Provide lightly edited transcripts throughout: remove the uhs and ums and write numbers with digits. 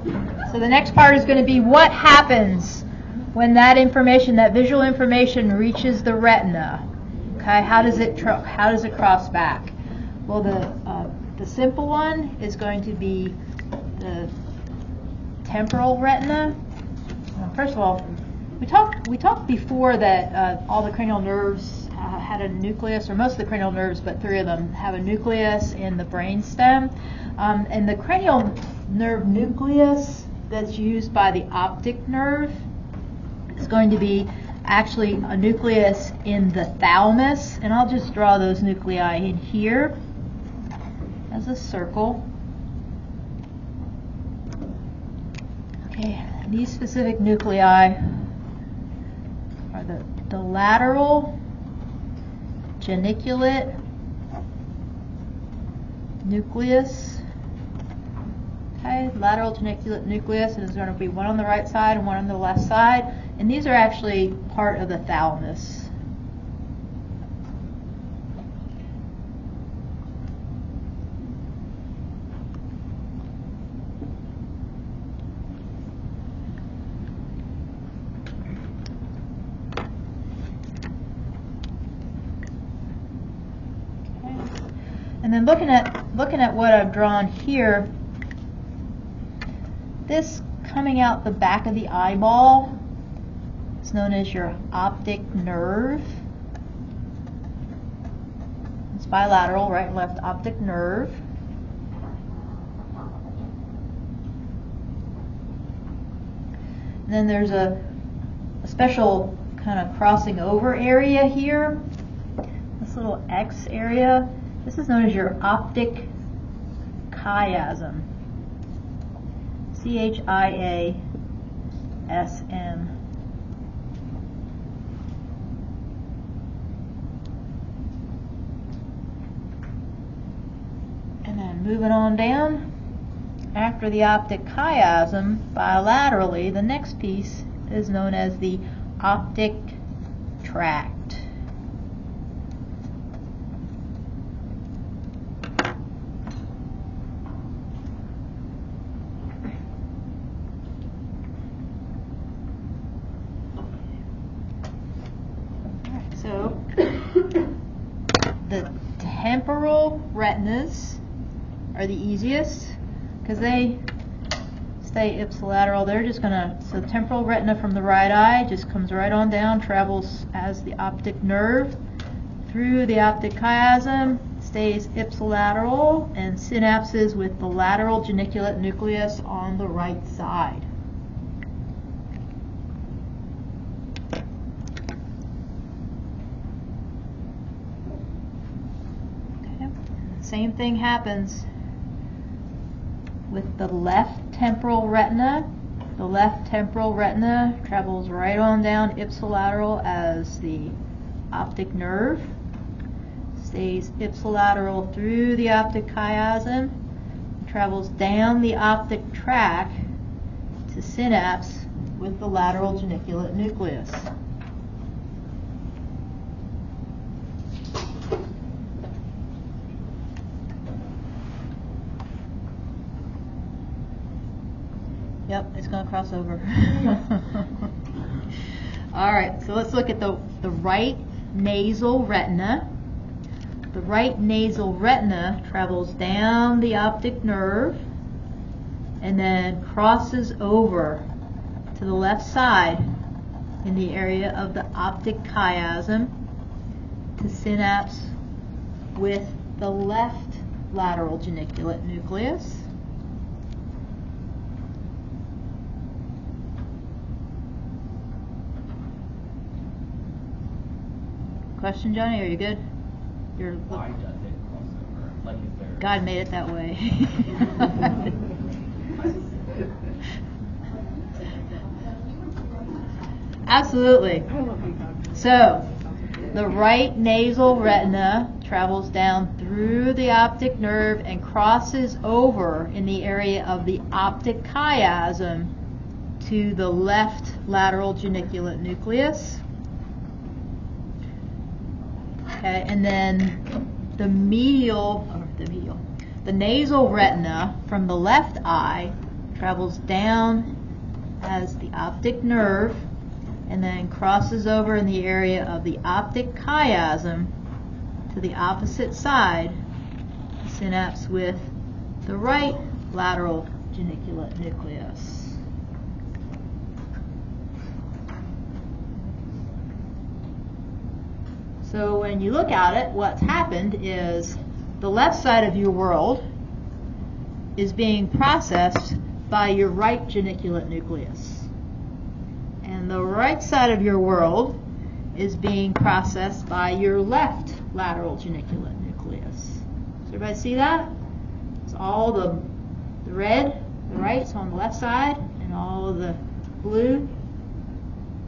So the next part is going to be what happens when that information, that visual information, reaches the retina. Okay, how does it cross back? Well, the simple one is going to be the temporal retina. First of all, we talked before that all the cranial nerves had a nucleus, or most of the cranial nerves, but 3 of them have a nucleus in the brain stem. And the cranial nerve nucleus that's used by the optic nerve is going to be actually a nucleus in the thalamus, and I'll just draw those nuclei in here as a circle. Okay, these specific nuclei are the lateral geniculate nucleus. Okay, lateral geniculate nucleus, and there's going to be one on the right side and one on the left side, and these are actually part of the thalamus. And then looking at what I've drawn here, this coming out the back of the eyeball is known as your optic nerve. It's bilateral, right and left optic nerve. And then there's a special kind of crossing over area here, this little X area. This is known as your optic chiasm. CHIASM. And then moving on down, after the optic chiasm, bilaterally, the next piece is known as the optic tract. So, the temporal retinas are the easiest because they stay ipsilateral. They're just gonna, so temporal retina from the right eye just comes right on down, travels as the optic nerve through the optic chiasm, stays ipsilateral, and synapses with the lateral geniculate nucleus on the right side. Same thing happens with the left temporal retina. The left temporal retina travels right on down ipsilateral as the optic nerve, stays ipsilateral through the optic chiasm, travels down the optic tract to synapse with the lateral geniculate nucleus. Yep, it's going to cross over. All right, so let's look at the right nasal retina. The right nasal retina travels down the optic nerve and then crosses over to the left side in the area of the optic chiasm to synapse with the left lateral geniculate nucleus. Question, Johnny? Are you good? Why does it cross over? Like, is there... God made it that way. Absolutely. So, the right nasal retina travels down through the optic nerve and crosses over in the area of the optic chiasm to the left lateral geniculate nucleus. Okay, and then the nasal retina from the left eye travels down as the optic nerve, and then crosses over in the area of the optic chiasm to the opposite side, synapse with the right lateral geniculate nucleus. So when you look at it, what's happened is the left side of your world is being processed by your right geniculate nucleus. And the right side of your world is being processed by your left lateral geniculate nucleus. Does everybody see that? It's all the red, the right's on the left side, and all of the blue,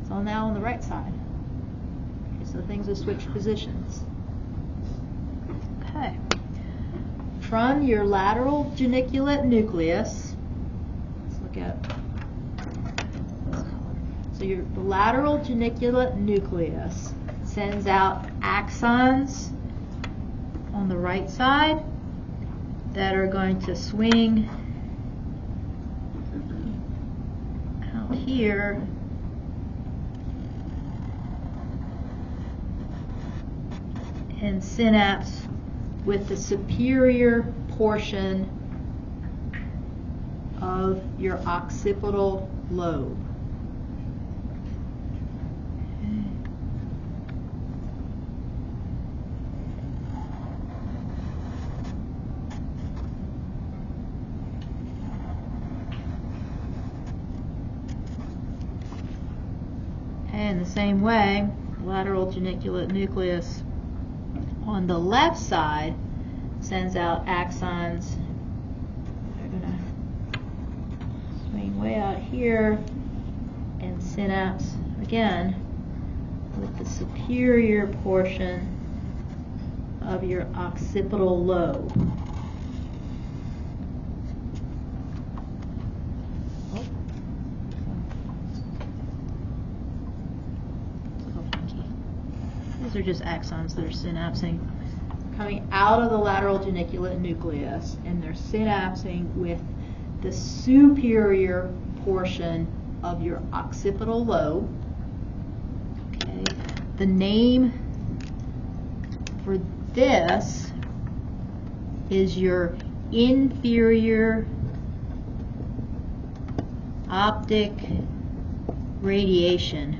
it's all now on the right side. Okay, so things have switched positions. Okay. From your lateral geniculate nucleus, let's look at, so your lateral geniculate nucleus sends out axons on the right side that are going to swing out here and synapse with the superior portion of your occipital lobe. And the same way, lateral geniculate nucleus on the left side sends out axons. They're going to swing way out here and synapse again with the superior portion of your occipital lobe. These are just axons that are synapsing, coming out of the lateral geniculate nucleus, and they're synapsing with the superior portion of your occipital lobe. Okay. The name for this is your inferior optic radiation.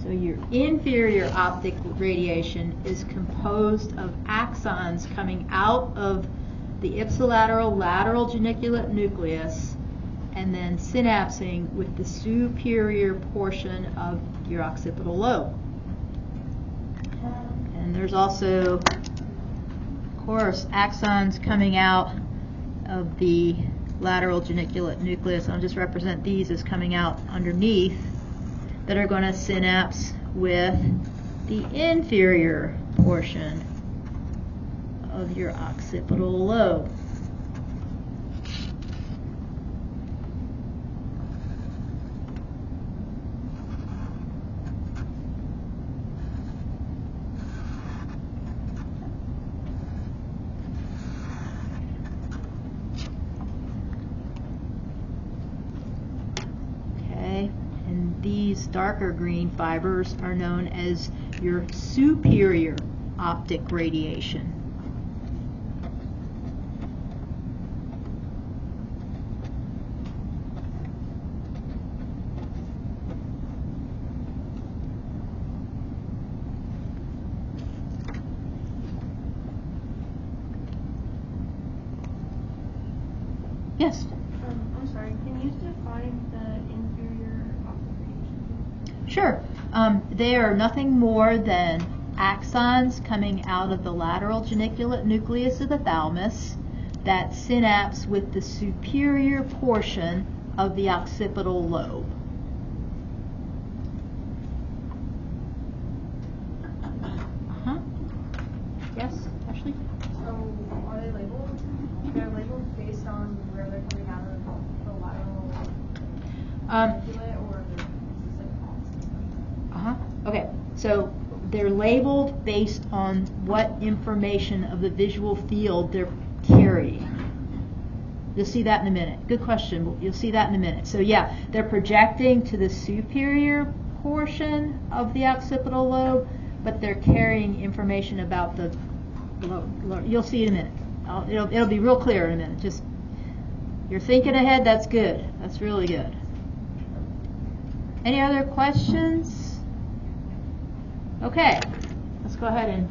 So your inferior optic radiation is composed of axons coming out of the ipsilateral lateral geniculate nucleus and then synapsing with the superior portion of your occipital lobe. And there's also, of course, axons coming out of the lateral geniculate nucleus. I'll just represent these as coming out underneath, that are going to synapse with the inferior portion of your occipital lobe. These darker green fibers are known as your superior optic radiation. Yes? I'm sorry, can you define the inferior optic radiation? Sure. They are nothing more than axons coming out of the lateral geniculate nucleus of the thalamus that synapse with the superior portion of the occipital lobe. Yes, Ashley? So are they labeled? They're labeled based on where they're coming out of the lateral geniculate, or they're just like all? Okay, so they're labeled based on what information of the visual field they're carrying. You'll see that in a minute. Good question. You'll see that in a minute. So yeah, they're projecting to the superior portion of the occipital lobe, but they're carrying information about the lower. You'll see it in a minute. It'll be real clear in a minute. Just, you're thinking ahead, that's good. That's really good. Any other questions? Okay, let's go ahead and